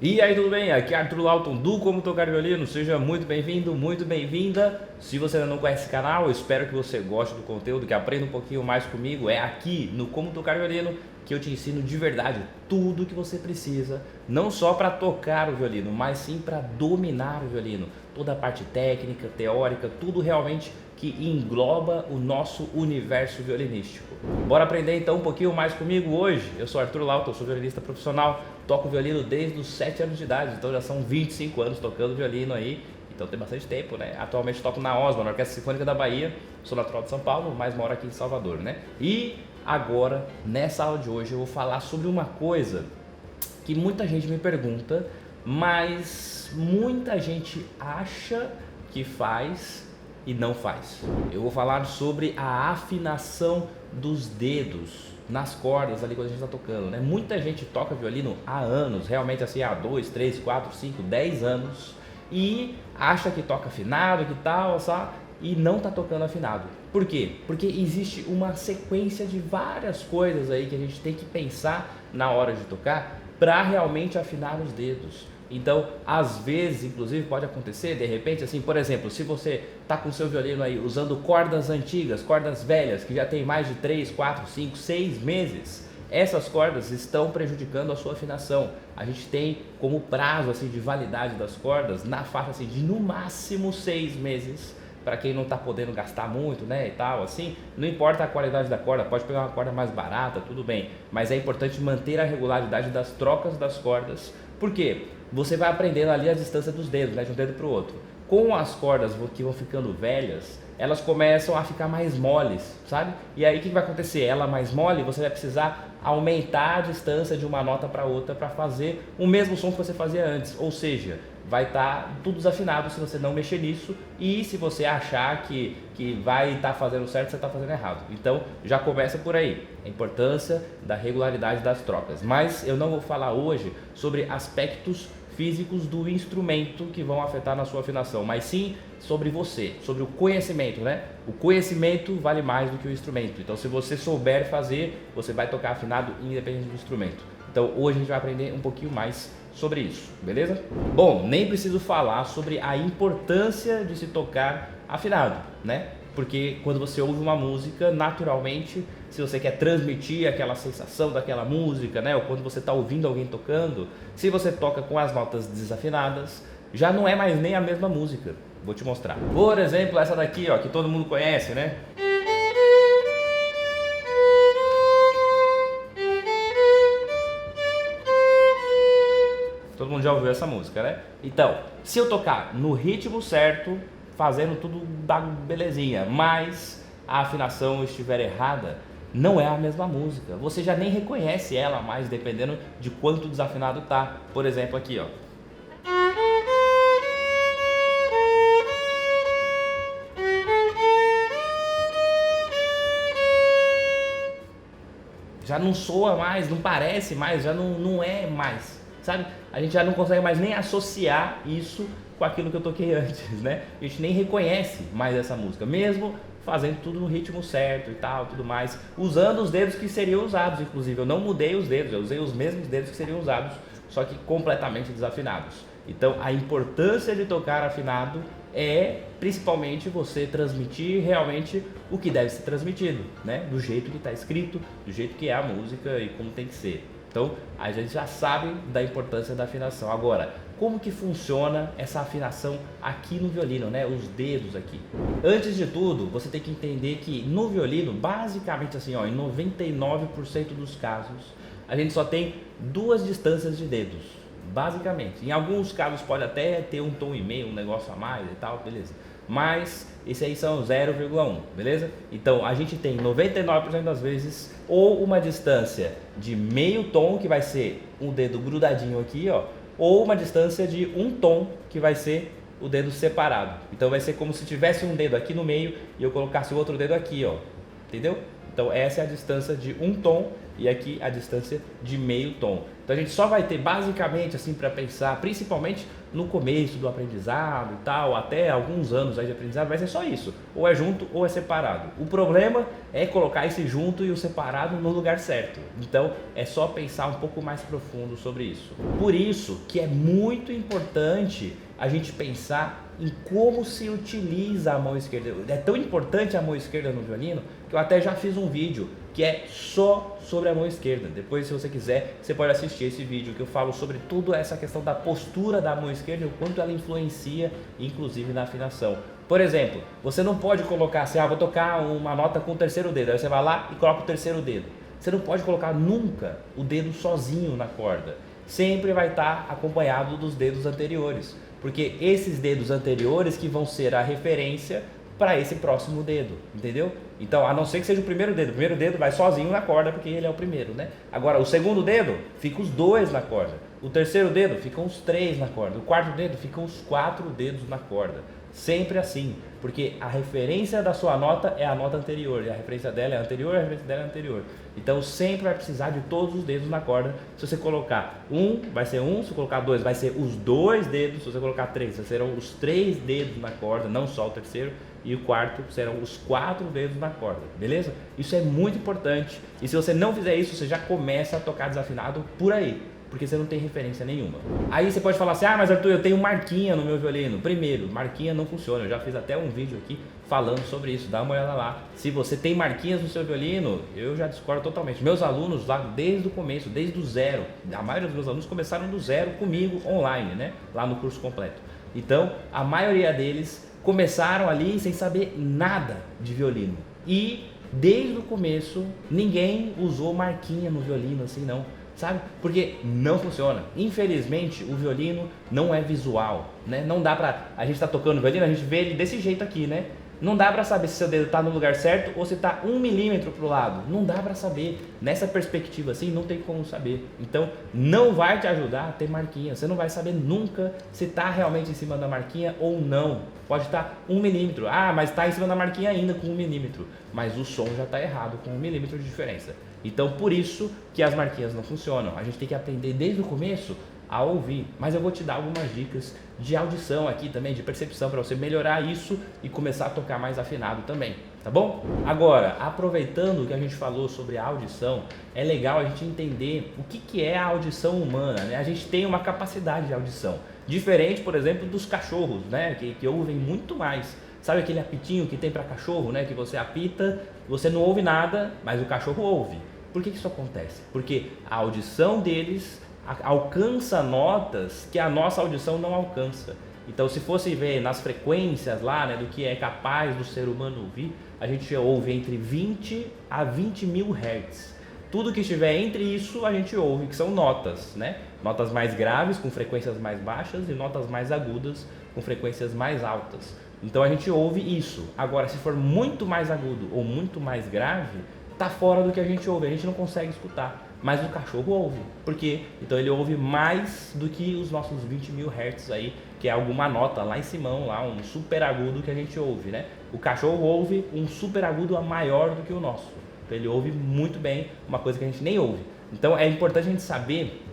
E aí, tudo bem? Aqui é Arthur Lawton do Como Tocar Violino. Seja muito bem-vindo, muito bem-vinda. Se você ainda não conhece esse canal, eu espero que você goste do conteúdo, que aprenda um pouquinho mais comigo. É aqui no Como Tocar Violino que eu te ensino de verdade tudo que você precisa, não só para tocar o violino, mas sim para dominar o violino. Toda a parte técnica, teórica, tudo realmente que engloba o nosso universo violinístico. Bora aprender então um pouquinho mais comigo hoje? Eu sou Arthur Lawton, sou violinista profissional, toco violino desde os 7 anos de idade, então já são 25 anos tocando violino aí, então tem bastante tempo, né? Atualmente toco na OSBA, na Orquestra Sinfônica da Bahia, sou natural de São Paulo, mas moro aqui em Salvador, né? E agora, nessa aula de hoje, eu vou falar sobre uma coisa que muita gente me pergunta, mas muita gente acha que faz e não faz. Eu vou falar sobre a afinação dos dedos nas cordas ali quando a gente está tocando, né? Muita gente toca violino há anos, realmente assim há 2, 3, 4, 5, 10 anos e acha que toca afinado, que tal, sabe? E não está tocando afinado. Por quê? Porque existe uma sequência de várias coisas aí que a gente tem que pensar na hora de tocar para realmente afinar os dedos. Então, às vezes, inclusive, pode acontecer, de repente, assim, por exemplo, se você está com o seu violino aí usando cordas antigas, cordas velhas, que já tem mais de 3, 4, 5, 6 meses, essas cordas estão prejudicando a sua afinação. A gente tem como prazo assim, de validade das cordas na faixa assim, de no máximo 6 meses, para quem não está podendo gastar muito, né, e tal, assim, não importa a qualidade da corda, pode pegar uma corda mais barata, tudo bem, mas é importante manter a regularidade das trocas das cordas. Por quê? Você vai aprendendo ali a distância dos dedos, né, de um dedo para o outro. Com as cordas que vão ficando velhas, elas começam a ficar mais moles, sabe? E aí o que vai acontecer? Ela mais mole, você vai precisar aumentar a distância de uma nota para outra para fazer o mesmo som que você fazia antes. Ou seja, vai estar tudo desafinado se você não mexer nisso e se você achar que vai estar fazendo certo, você está fazendo errado. Então já começa por aí, a importância da regularidade das trocas. Mas eu não vou falar hoje sobre aspectos físicos do instrumento que vão afetar na sua afinação, mas sim sobre você, sobre o conhecimento, né? O conhecimento vale mais do que o instrumento. Então, se você souber fazer, você vai tocar afinado independente do instrumento. Então, hoje a gente vai aprender um pouquinho mais sobre isso, beleza? Bom, nem preciso falar sobre a importância de se tocar afinado, né? Porque quando você ouve uma música, naturalmente, se você quer transmitir aquela sensação daquela música, né? Ou quando você está ouvindo alguém tocando, se você toca com as notas desafinadas, já não é mais nem a mesma música. Vou te mostrar. Por exemplo, essa daqui, ó, que todo mundo conhece, né? Todo mundo já ouviu essa música, né? Então, se eu tocar no ritmo certo, fazendo tudo da belezinha, mas a afinação estiver errada, não é a mesma música. Você já nem reconhece ela mais, dependendo de quanto desafinado tá. Por exemplo, aqui, ó. Já não soa mais, não parece mais, já não é mais, sabe? A gente já não consegue mais nem associar isso com aquilo que eu toquei antes, né? A gente nem reconhece mais essa música, mesmo fazendo tudo no ritmo certo e tal, tudo mais, usando os dedos que seriam usados, inclusive. Eu não mudei os dedos, eu usei os mesmos dedos que seriam usados, só que completamente desafinados. Então, a importância de tocar afinado é principalmente você transmitir realmente o que deve ser transmitido, né? Do jeito que está escrito, do jeito que é a música e como tem que ser. Então, a gente já sabe da importância da afinação. Agora, como que funciona essa afinação aqui no violino, né? Os dedos aqui. Antes de tudo, você tem que entender que no violino, basicamente assim, ó, em 99% dos casos, a gente só tem duas distâncias de dedos. Basicamente, em alguns casos pode até ter um tom e meio, um negócio a mais e tal, beleza. Mas esse aí são 0,1, beleza? Então a gente tem 99% das vezes ou uma distância de meio tom, que vai ser um dedo grudadinho aqui, ó, ou uma distância de um tom, que vai ser o dedo separado. Então vai ser como se tivesse um dedo aqui no meio e eu colocasse o outro dedo aqui, ó. Entendeu? Então essa é a distância de um tom e aqui a distância de meio tom. Então a gente só vai ter basicamente assim para pensar, principalmente no começo do aprendizado e tal, até alguns anos aí de aprendizado, vai ser só isso, ou é junto ou é separado. O problema é colocar esse junto e o separado no lugar certo. Então é só pensar um pouco mais profundo sobre isso. Por isso que é muito importante a gente pensar em como se utiliza a mão esquerda. É tão importante a mão esquerda no violino que eu até já fiz um vídeo que é só sobre a mão esquerda. Depois, se você quiser, você pode assistir esse vídeo que eu falo sobre tudo essa questão da postura da mão esquerda e o quanto ela influencia, inclusive na afinação. Por exemplo, você não pode colocar assim, vou tocar uma nota com o terceiro dedo, aí você vai lá e coloca o terceiro dedo. Você não pode colocar nunca o dedo sozinho na corda. Sempre vai estar acompanhado dos dedos anteriores, porque esses dedos anteriores que vão ser a referência para esse próximo dedo, entendeu? Então, a não ser que seja o primeiro dedo vai sozinho na corda, porque ele é o primeiro, né? Agora, o segundo dedo, fica os dois na corda. O terceiro dedo, ficam os três na corda. O quarto dedo, ficam os 4 dedos na corda. Sempre assim, porque a referência da sua nota é a nota anterior, e a referência dela é a anterior, a referência dela é a anterior. Então, sempre vai precisar de todos os dedos na corda. Se você colocar vai ser um, se você colocar 2, vai ser os 2 dedos, se você colocar 3, serão os 3 dedos na corda, não só o terceiro. E o quarto serão os 4 dedos na corda, beleza? Isso é muito importante. E se você não fizer isso, você já começa a tocar desafinado por aí, porque você não tem referência nenhuma. Aí você pode falar assim, mas Arthur, eu tenho marquinha no meu violino. Primeiro, marquinha não funciona. Eu já fiz até um vídeo aqui falando sobre isso, dá uma olhada lá. Se você tem marquinhas no seu violino, eu já discordo totalmente. Meus alunos lá desde o começo, desde o zero, a maioria dos meus alunos começaram do zero comigo online, né? Lá no curso completo. Então, a maioria deles começaram ali sem saber nada de violino. E desde o começo ninguém usou marquinha no violino assim não, sabe? Porque não funciona. Infelizmente o violino não é visual, né? Não dá pra... A gente tá tocando o violino, a gente vê ele desse jeito aqui, né? Não dá pra saber se seu dedo tá no lugar certo ou se tá 1 milímetro pro lado. Não dá pra saber. Nessa perspectiva assim, não tem como saber. Então, não vai te ajudar a ter marquinha. Você não vai saber nunca se tá realmente em cima da marquinha ou não. Pode estar 1 milímetro. Mas tá em cima da marquinha ainda com 1 milímetro. Mas o som já tá errado com 1 milímetro de diferença. Então, por isso que as marquinhas não funcionam. A gente tem que aprender desde o começo a ouvir, mas eu vou te dar algumas dicas de audição aqui também, de percepção, para você melhorar isso e começar a tocar mais afinado também, tá bom? Agora, aproveitando que a gente falou sobre a audição, é legal a gente entender o que é a audição humana, né? A gente tem uma capacidade de audição, diferente, por exemplo, dos cachorros, né? Que ouvem muito mais. Sabe aquele apitinho que tem para cachorro, né? Que você apita, você não ouve nada, mas o cachorro ouve. Por que isso acontece? Porque a audição deles alcança notas que a nossa audição não alcança. Então, se fosse ver nas frequências lá, né, do que é capaz do ser humano ouvir, a gente ouve entre 20 a 20 mil Hz. Tudo que estiver entre isso, a gente ouve, que são notas, né? Notas mais graves, com frequências mais baixas, e notas mais agudas, com frequências mais altas. Então, a gente ouve isso. Agora, se for muito mais agudo ou muito mais grave, tá fora do que a gente ouve, a gente não consegue escutar. Mas o cachorro ouve. Por quê? Então ele ouve mais do que os nossos 20 mil Hz aí, que é alguma nota lá em cima, lá um super agudo que a gente ouve, né? O cachorro ouve um super agudo maior do que o nosso. Então ele ouve muito bem uma coisa que a gente nem ouve. Então é importante a gente saber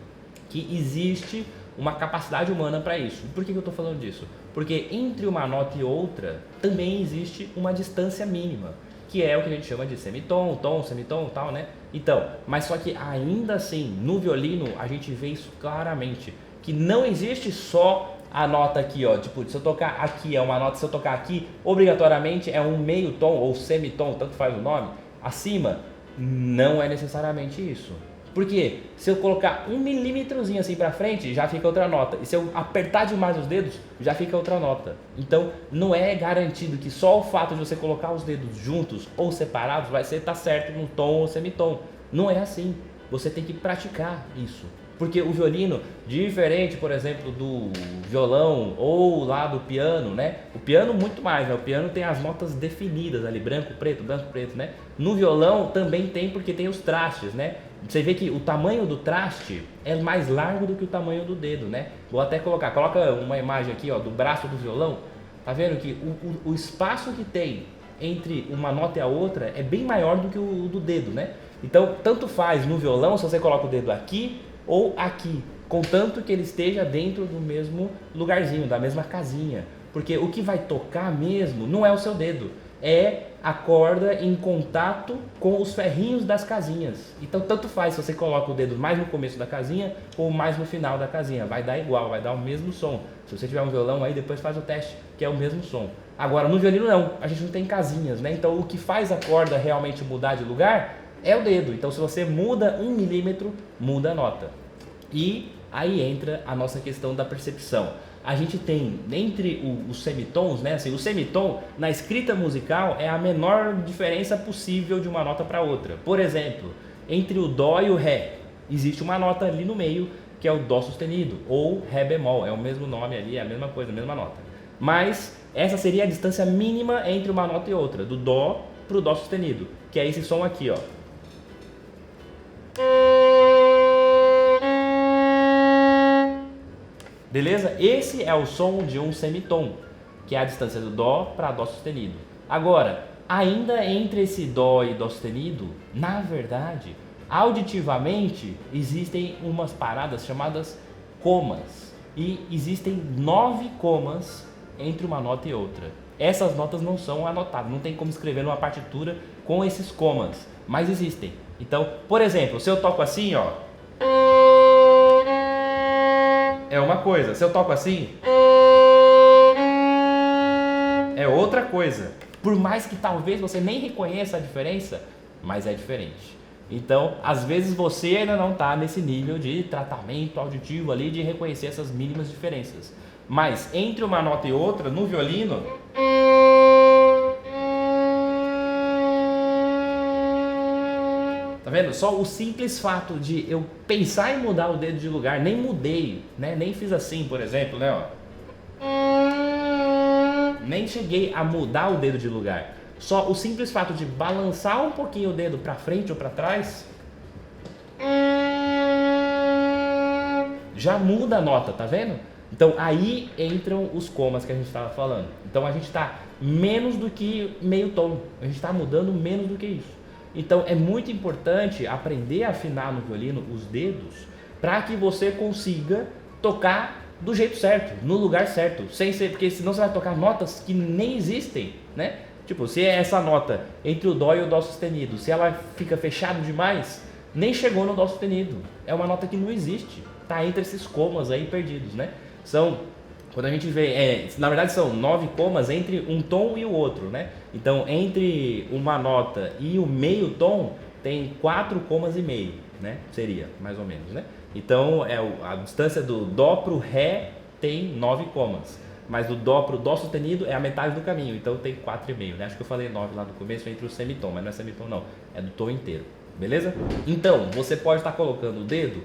que existe uma capacidade humana para isso. Por que eu estou falando disso? Porque entre uma nota e outra também existe uma distância mínima, que é o que a gente chama de semitom, tom, semitom e tal, né? Então, mas só que ainda assim, no violino, a gente vê isso claramente, que não existe só a nota aqui, ó, tipo, se eu tocar aqui é uma nota, se eu tocar aqui, obrigatoriamente é um meio tom ou semitom, tanto faz o nome, acima, não é necessariamente isso. Porque se eu colocar 1 milímetrozinho assim pra frente, já fica outra nota. E se eu apertar demais os dedos, já fica outra nota. Então, não é garantido que só o fato de você colocar os dedos juntos ou separados vai ser tá certo no tom ou semitom. Não é assim. Você tem que praticar isso. Porque o violino, diferente, por exemplo, do violão ou lá do piano, né? O piano muito mais, né? O piano tem as notas definidas ali, branco, preto, né? No violão também tem, porque tem os trastes, né? Você vê que o tamanho do traste é mais largo do que o tamanho do dedo, né? Vou até coloca uma imagem aqui, ó, do braço do violão. Tá vendo que o espaço que tem entre uma nota e a outra é bem maior do que o do dedo, né? Então, tanto faz no violão, se você coloca o dedo aqui ou aqui, contanto que ele esteja dentro do mesmo lugarzinho, da mesma casinha. Porque o que vai tocar mesmo não é o seu dedo, é a corda em contato com os ferrinhos das casinhas. Então tanto faz se você coloca o dedo mais no começo da casinha ou mais no final da casinha, vai dar igual, vai dar o mesmo som. Se você tiver um violão aí, depois faz o teste, que é o mesmo som. Agora no violino não, a gente não tem casinhas, né? Então o que faz a corda realmente mudar de lugar é o dedo. Então se você muda 1 milímetro, muda a nota. E aí entra a nossa questão da percepção. A gente tem entre os semitons, né? Assim, o semitom na escrita musical é a menor diferença possível de uma nota para outra. Por exemplo, entre o dó e o ré, existe uma nota ali no meio que é o dó sustenido ou ré bemol, é o mesmo nome ali, é a mesma coisa, a mesma nota. Mas essa seria a distância mínima entre uma nota e outra, do dó para o dó sustenido, que é esse som aqui, ó. Beleza? Esse é o som de um semitom, que é a distância do dó para dó sustenido. Agora, ainda entre esse dó e dó sustenido, na verdade, auditivamente existem umas paradas chamadas comas. E existem 9 comas entre uma nota e outra. Essas notas não são anotadas, não tem como escrever numa partitura com esses comas, mas existem. Então, por exemplo, se eu toco assim, ó, é uma coisa. Se eu toco assim, é outra coisa. Por mais que talvez você nem reconheça a diferença, mas é diferente. Então, às vezes você ainda não está nesse nível de tratamento auditivo ali, de reconhecer essas mínimas diferenças. Mas entre uma nota e outra, no violino, tá vendo? Só o simples fato de eu pensar em mudar o dedo de lugar, nem mudei, né? Nem fiz assim, por exemplo, né? Ó. Nem cheguei a mudar o dedo de lugar. Só o simples fato de balançar um pouquinho o dedo para frente ou para trás já muda a nota, tá vendo? Então aí entram os comas que a gente estava falando. Então a gente está menos do que meio tom, a gente está mudando menos do que isso. Então é muito importante aprender a afinar no violino os dedos para que você consiga tocar do jeito certo, no lugar certo, sem ser, porque senão você vai tocar notas que nem existem, né? Tipo, se é essa nota entre o dó e o dó sustenido, se ela fica fechada demais, nem chegou no dó sustenido. É uma nota que não existe, tá entre esses comas aí perdidos, né? São, quando a gente vê, na verdade são 9 comas entre um tom e o outro, né? Então, entre uma nota e o meio tom, tem 4 comas e meio, né? Seria, mais ou menos, né? Então, a distância do dó pro ré tem 9 comas. Mas do dó pro dó sustenido é a metade do caminho, então tem 4,5, né? Acho que eu falei 9 lá no começo entre o semitom, mas não é semitom não, é do tom inteiro, beleza? Então, você pode estar colocando o dedo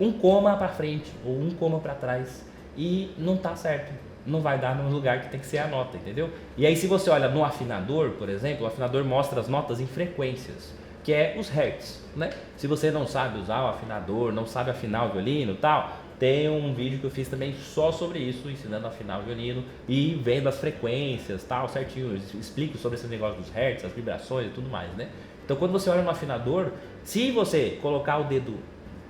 um coma para frente ou um coma para trás e não tá certo, não vai dar no lugar que tem que ser a nota, entendeu? E aí se você olha no afinador, por exemplo, o afinador mostra as notas em frequências, que é os hertz, né? Se você não sabe usar o afinador, não sabe afinar o violino e tal, tem um vídeo que eu fiz também só sobre isso, ensinando a afinar o violino e vendo as frequências, tal, certinho. Eu explico sobre esse negócio dos hertz, as vibrações e tudo mais, né? Então, quando você olha no afinador, se você colocar o dedo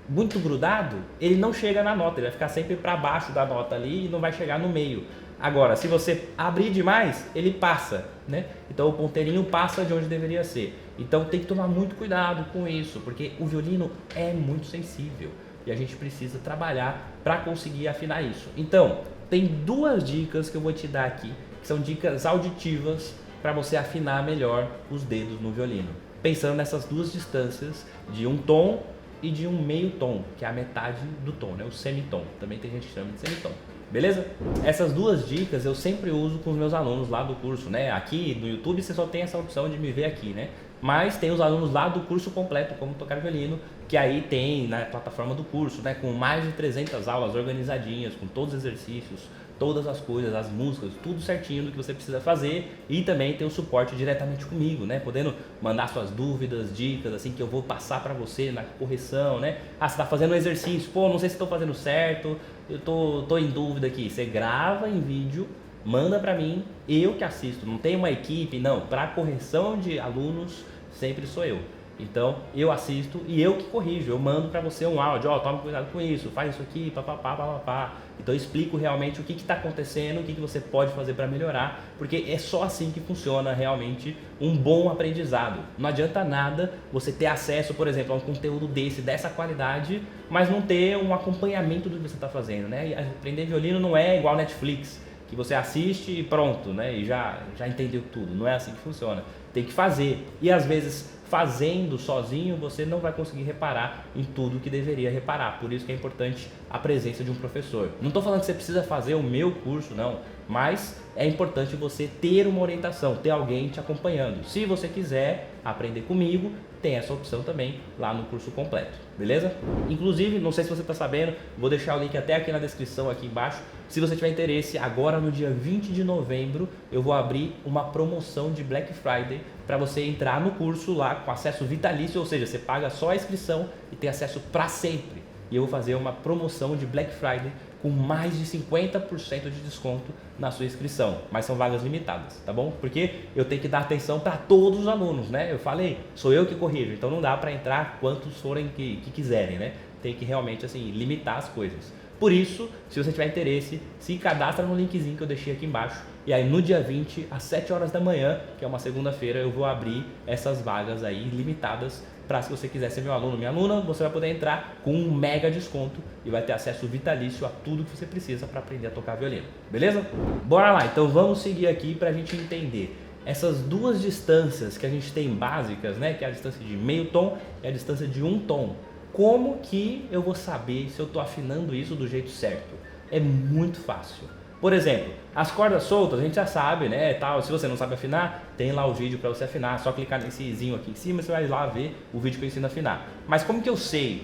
muito grudado, ele não chega na nota, ele vai ficar sempre para baixo da nota ali e não vai chegar no meio. Agora, se você abrir demais, ele passa, né? Então, o ponteirinho passa de onde deveria ser. Então, tem que tomar muito cuidado com isso, porque o violino é muito sensível. E a gente precisa trabalhar para conseguir afinar isso. Então, tem 2 dicas que eu vou te dar aqui, que são dicas auditivas para você afinar melhor os dedos no violino. Pensando nessas 2 distâncias de um tom e de um meio tom, que é a metade do tom, né? O semitom. Também tem gente que chama de semitom. Beleza? Essas 2 dicas eu sempre uso com os meus alunos lá do curso, né? Aqui no YouTube você só tem essa opção de me ver aqui, né? Mas tem os alunos lá do curso completo, como tocar violino, que aí tem na plataforma do curso, né? Com mais de 300 aulas organizadinhas, com todos os exercícios, todas as coisas, as músicas, tudo certinho do que você precisa fazer. E também tem o suporte diretamente comigo, né? Podendo mandar suas dúvidas, dicas, assim, que eu vou passar para você na correção, né? Ah, você tá fazendo um exercício, pô, não sei se estou fazendo certo, eu tô em dúvida aqui. Você grava em vídeo, manda para mim, eu que assisto, não tem uma equipe, não. Para correção de alunos, sempre sou eu. Então eu assisto e eu que corrijo, eu mando para você um áudio, ó, toma cuidado com isso, faz isso aqui, papapá, papapá. Então eu explico realmente o que está acontecendo, o que você pode fazer para melhorar, porque é só assim que funciona realmente um bom aprendizado. Não adianta nada você ter acesso, por exemplo, a um conteúdo dessa qualidade, mas não ter um acompanhamento do que você está fazendo, né? E aprender violino não é igual Netflix, que você assiste e pronto, né? E já entendeu tudo. Não é assim que funciona. Tem que fazer. E às vezes fazendo sozinho você não vai conseguir reparar em tudo que deveria reparar. Por isso que é importante a presença de um professor. Não estou falando que você precisa fazer o meu curso, não. Mas é importante você ter uma orientação, ter alguém te acompanhando. Se você quiser aprender comigo, tem essa opção também lá no curso completo, beleza? Inclusive, não sei se você está sabendo, vou deixar o link até aqui na descrição, aqui embaixo. Se você tiver interesse, agora no dia 20 de novembro, eu vou abrir uma promoção de Black Friday para você entrar no curso lá com acesso vitalício, ou seja, você paga só a inscrição e tem acesso para sempre. E eu vou fazer uma promoção de Black Friday com mais de 50% de desconto na sua inscrição, mas são vagas limitadas, tá bom? Porque eu tenho que dar atenção para todos os alunos, né? Eu falei, sou eu que corrijo, então não dá para entrar quantos forem que quiserem, né? Tem que realmente assim limitar as coisas. Por isso, se você tiver interesse, se cadastra no linkzinho que eu deixei aqui embaixo. E aí no dia 20, às 7 horas da manhã, que é uma segunda-feira, eu vou abrir essas vagas aí limitadas para, se você quiser ser meu aluno, minha aluna, você vai poder entrar com um mega desconto e vai ter acesso vitalício a tudo que você precisa para aprender a tocar violino. Beleza? Bora lá, então vamos seguir aqui para a gente entender essas duas distâncias que a gente tem básicas, né? Que é a distância de meio tom e a distância de um tom. Como que eu vou saber se eu estou afinando isso do jeito certo? É muito fácil. Por exemplo, as cordas soltas a gente já sabe, né? Tal. Se você não sabe afinar, tem lá o vídeo para você afinar. Só clicar nesse izinho aqui em cima e você vai lá ver o vídeo que eu ensino a afinar. Mas como que eu sei?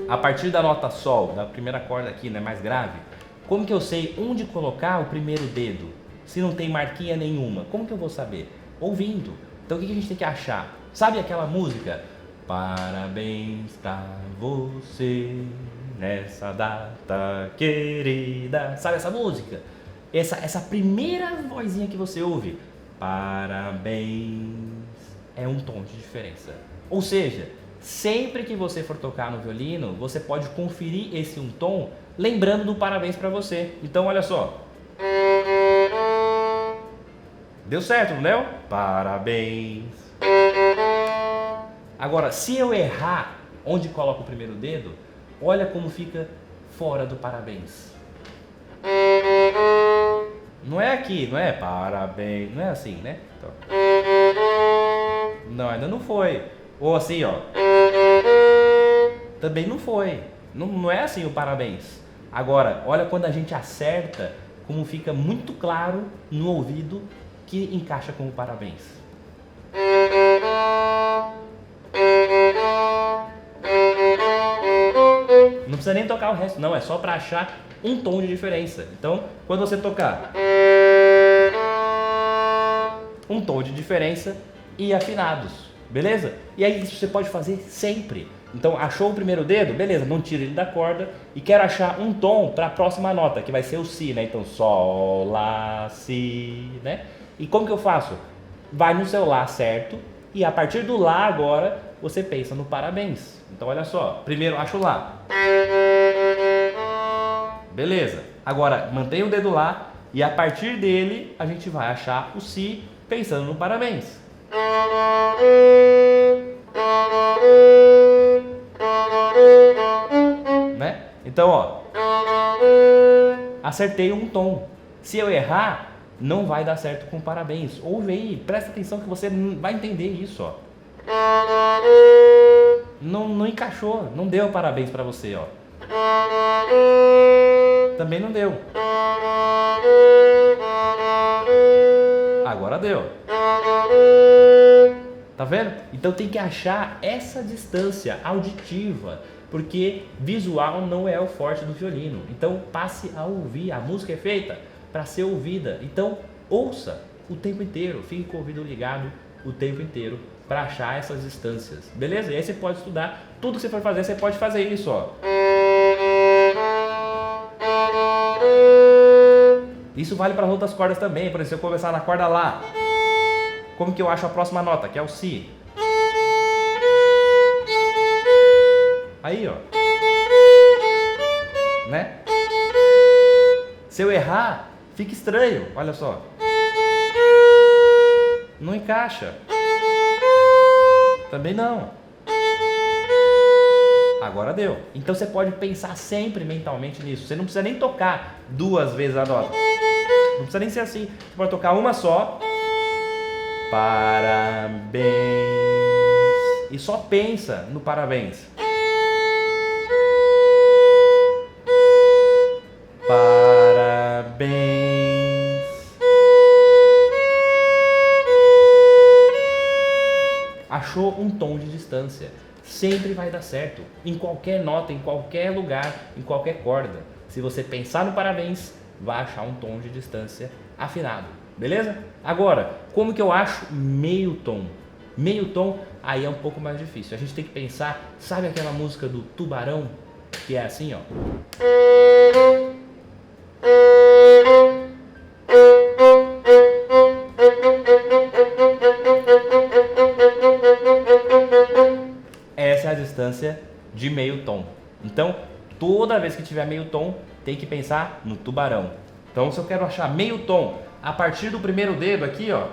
A partir da nota Sol, da primeira corda aqui, né, mais grave, como que eu sei onde colocar o primeiro dedo? Se não tem marquinha nenhuma, como que eu vou saber? Ouvindo. Então o que a gente tem que achar? Sabe aquela música? Parabéns pra você nessa data querida. Sabe essa música? Essa primeira vozinha que você ouve, parabéns, é um tom de diferença. Ou seja, sempre que você for tocar no violino, você pode conferir esse um tom lembrando do parabéns pra você. Então olha só. Deu certo, não deu? Parabéns. Agora, se eu errar onde coloco o primeiro dedo, olha como fica fora do parabéns. Não é aqui, não é parabéns, não é assim, né? Então. Não, ainda não foi. Ou assim, ó. Também não foi. Não é assim o parabéns. Agora, olha quando a gente acerta, como fica muito claro no ouvido que encaixa com o parabéns. Não precisa nem tocar o resto, não, é só para achar um tom de diferença. Então, quando você tocar um tom de diferença e afinados, beleza? E aí isso você pode fazer sempre. Então, achou o primeiro dedo? Beleza, não tira ele da corda e quero achar um tom para a próxima nota, que vai ser o Si, né? Então, Sol, Lá, Si, né? E como que eu faço? Vai no seu Lá certo e a partir do Lá agora você pensa no parabéns. Então olha só, primeiro acho o Lá. Beleza, agora mantenha o dedo lá e a partir dele a gente vai achar o Si pensando no parabéns. Né? Então ó, acertei um tom. Se eu errar, não vai dar certo com parabéns. Ouve aí, presta atenção que você vai entender isso, ó. Não encaixou, não deu parabéns pra você, ó. Também não deu. Agora deu. Tá vendo? Então tem que achar essa distância auditiva, porque visual não é o forte do violino. Então passe a ouvir, a música é feita para ser ouvida. Então ouça o tempo inteiro, fique com o ouvido ligado o tempo inteiro para achar essas distâncias, beleza? E aí você pode estudar, tudo que você for fazer, você pode fazer isso, ó. Isso vale para as outras cordas também. Por exemplo, se eu começar na corda Lá, como que eu acho a próxima nota, que é o Si? Aí, ó. Né? Se eu errar, fica estranho, olha só. Não encaixa. Também não. Agora deu. Então você pode pensar sempre mentalmente nisso. Você não precisa nem tocar 2 vezes a nota. Não precisa nem ser assim. Você pode tocar uma só. Parabéns. E só pensa no parabéns. Parabéns. Achou um tom de distância. Sempre vai dar certo. Em qualquer nota, em qualquer lugar, em qualquer corda. Se você pensar no parabéns, vai achar um tom de distância afinado. Beleza? Agora, como que eu acho meio tom? Meio tom, aí é um pouco mais difícil. A gente tem que pensar, sabe aquela música do Tubarão? Que é assim, ó. Essa é a distância de meio tom. Então, toda vez que tiver meio tom, tem que pensar no tubarão. Então, se eu quero achar meio tom a partir do primeiro dedo aqui, ó.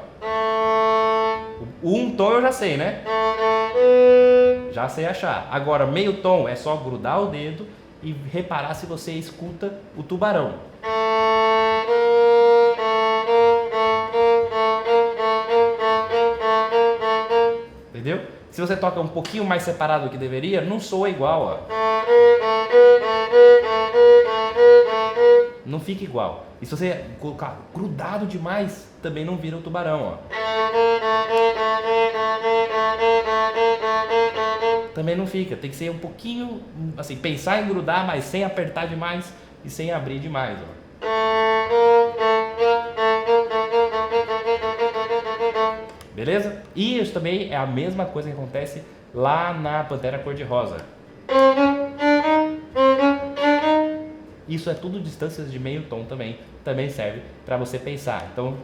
Um tom eu já sei, né? Já sei achar. Agora, meio tom é só grudar o dedo e reparar se você escuta o tubarão. Entendeu? Se você toca um pouquinho mais separado do que deveria, não soa igual, ó. Não fica igual. E se você colocar grudado demais, também não vira o tubarão, ó. Também não fica. Tem que ser um pouquinho, assim, pensar em grudar, mas sem apertar demais e sem abrir demais, ó. Beleza? E isso também é a mesma coisa que acontece lá na Pantera Cor-de-Rosa. Isso é tudo distâncias de meio tom também. Também serve para você pensar. Então,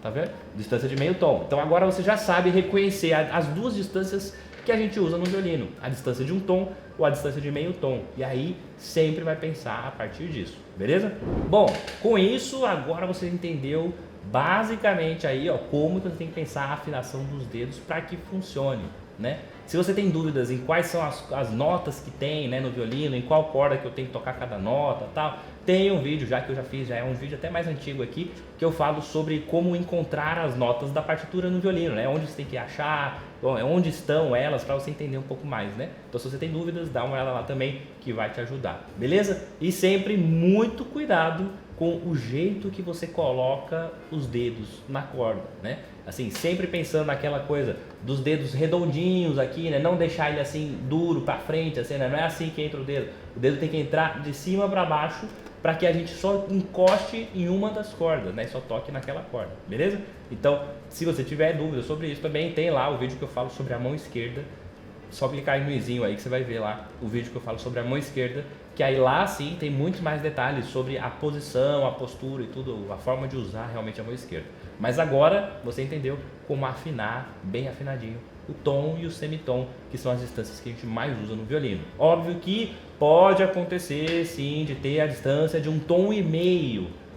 tá vendo? Distância de meio tom. Então agora você já sabe reconhecer as 2 distâncias que a gente usa no violino. A distância de um tom ou a distância de meio tom. E aí sempre vai pensar a partir disso. Beleza? Bom, com isso agora você entendeu basicamente aí, ó, como você tem que pensar a afinação dos dedos para que funcione, né? Se você tem dúvidas em quais são as notas que tem, né, no violino, em qual corda que eu tenho que tocar cada nota, tal, tem um vídeo já que eu já fiz, já é um vídeo até mais antigo aqui, que eu falo sobre como encontrar as notas da partitura no violino, né? Onde você tem que achar, onde estão elas, para você entender um pouco mais, né? Então se você tem dúvidas, dá uma olhada lá também que vai te ajudar, beleza? E sempre muito cuidado com o jeito que você coloca os dedos na corda, né? Assim, sempre pensando naquela coisa dos dedos redondinhos aqui, né? Não deixar ele assim duro para frente, assim, né? Não é assim que entra o dedo. O dedo tem que entrar de cima para baixo para que a gente só encoste em uma das cordas, né? Só toque naquela corda, beleza? Então, se você tiver dúvida sobre isso também, tem lá o vídeo que eu falo sobre a mão esquerda. Só clicar no izinho aí que você vai ver lá o vídeo que eu falo sobre a mão esquerda, que aí lá sim tem muitos mais detalhes sobre a posição, a postura e tudo, a forma de usar realmente a mão esquerda. Mas agora você entendeu como afinar bem afinadinho o tom e o semitom, que são as distâncias que a gente mais usa no violino. Óbvio que pode acontecer sim de ter a distância de 1,5 tom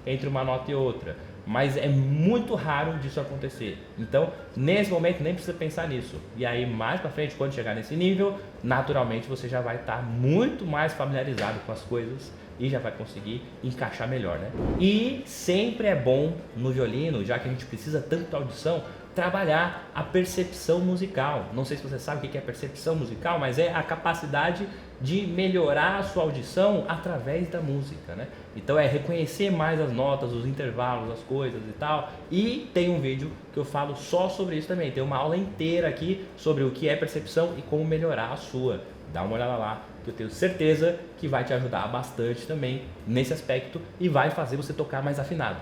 entre uma nota e outra, mas é muito raro disso acontecer. Então, nesse momento, nem precisa pensar nisso. E aí, mais pra frente, quando chegar nesse nível, naturalmente você já vai estar muito mais familiarizado com as coisas e já vai conseguir encaixar melhor, né? E sempre é bom no violino, já que a gente precisa tanto da audição, trabalhar a percepção musical. Não sei se você sabe o que é percepção musical, mas é a capacidade de melhorar a sua audição através da música, né? Então é reconhecer mais as notas, os intervalos, as coisas e tal. E tem um vídeo que eu falo só sobre isso também. Tem uma aula inteira aqui sobre o que é percepção e como melhorar a sua. Dá uma olhada lá, que eu tenho certeza que vai te ajudar bastante também nesse aspecto e vai fazer você tocar mais afinado.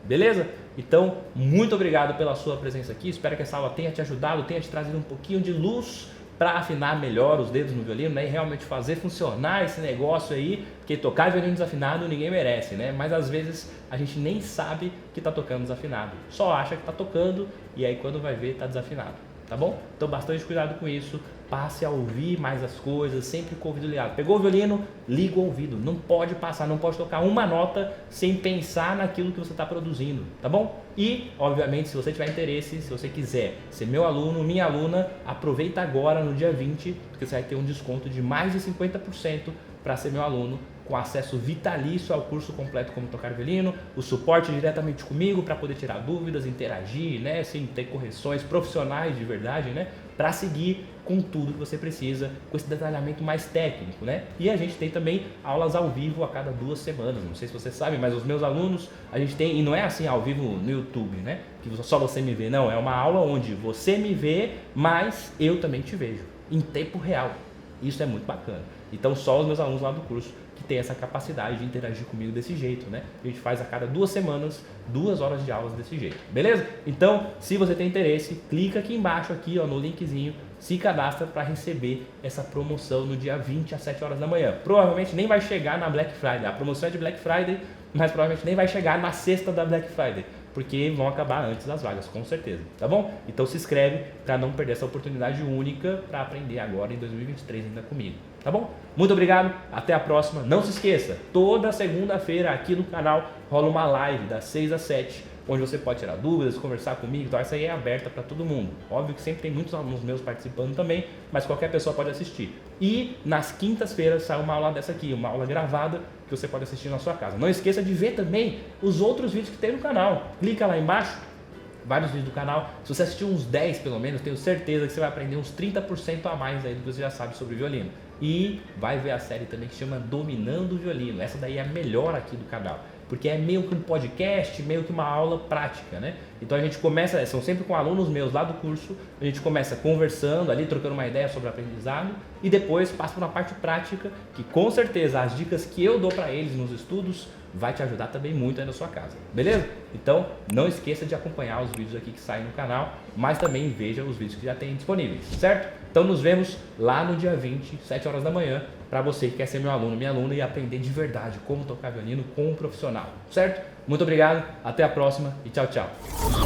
Beleza? Então, muito obrigado pela sua presença aqui. Espero que essa aula tenha te ajudado, tenha te trazido um pouquinho de luz para afinar melhor os dedos no violino, né? E realmente fazer funcionar esse negócio aí, porque tocar violino desafinado ninguém merece, né? Mas às vezes a gente nem sabe que está tocando desafinado, só acha que está tocando e aí quando vai ver está desafinado. tá bom? Então bastante cuidado com isso, passe a ouvir mais as coisas, sempre com o ouvido ligado. Pegou o violino, liga o ouvido, não pode passar, não pode tocar uma nota sem pensar naquilo que você está produzindo, tá bom? E, obviamente, se você tiver interesse, se você quiser ser meu aluno, minha aluna, aproveita agora no dia 20, porque você vai ter um desconto de mais de 50% para ser meu aluno, com acesso vitalício ao curso completo Como Tocar Violino, o suporte diretamente comigo para poder tirar dúvidas, interagir, né, assim, ter correções profissionais de verdade, né, para seguir com tudo que você precisa, com esse detalhamento mais técnico, né? E a gente tem também aulas ao vivo a cada 2 semanas, não sei se você sabe, mas os meus alunos, a gente tem, e não é assim ao vivo no YouTube, né, que só você me vê, não, é uma aula onde você me vê, mas eu também te vejo, em tempo real. Isso é muito bacana. Então só os meus alunos lá do curso que tem essa capacidade de interagir comigo desse jeito, né? A gente faz a cada 2 semanas, 2 horas de aulas desse jeito, beleza? Então, se você tem interesse, clica aqui embaixo aqui, ó, no linkzinho, se cadastra para receber essa promoção no dia 20 às 7 horas da manhã. Provavelmente nem vai chegar na Black Friday, a promoção é de Black Friday, mas provavelmente nem vai chegar na sexta da Black Friday, porque vão acabar antes das vagas, com certeza, tá bom? Então se inscreve para não perder essa oportunidade única para aprender agora em 2023 ainda comigo, tá bom? Muito obrigado, até a próxima. Não se esqueça, toda segunda-feira aqui no canal rola uma live das 6 às 7, onde você pode tirar dúvidas, conversar comigo, então essa aí é aberta para todo mundo. Óbvio que sempre tem muitos alunos meus participando também, mas qualquer pessoa pode assistir. E nas quintas-feiras sai uma aula dessa aqui, uma aula gravada que você pode assistir na sua casa. Não esqueça de ver também os outros vídeos que tem no canal. Clica lá embaixo, vários vídeos do canal. Se você assistir uns 10 pelo menos, tenho certeza que você vai aprender uns 30% a mais aí do que você já sabe sobre violino. E vai ver a série também que chama Dominando o Violino. Essa daí é a melhor aqui do canal, porque é meio que um podcast, meio que uma aula prática, né? Então a gente começa, são sempre com alunos meus lá do curso, a gente começa conversando ali, trocando uma ideia sobre aprendizado e depois passa para uma parte prática, que com certeza as dicas que eu dou para eles nos estudos vai te ajudar também muito aí na sua casa, beleza? Então não esqueça de acompanhar os vídeos aqui que saem no canal, mas também veja os vídeos que já tem disponíveis, certo? Então nos vemos lá no dia 20, 7 horas da manhã, para você que quer ser meu aluno, minha aluna e aprender de verdade como tocar violino com um profissional, certo? Muito obrigado, até a próxima e tchau, tchau!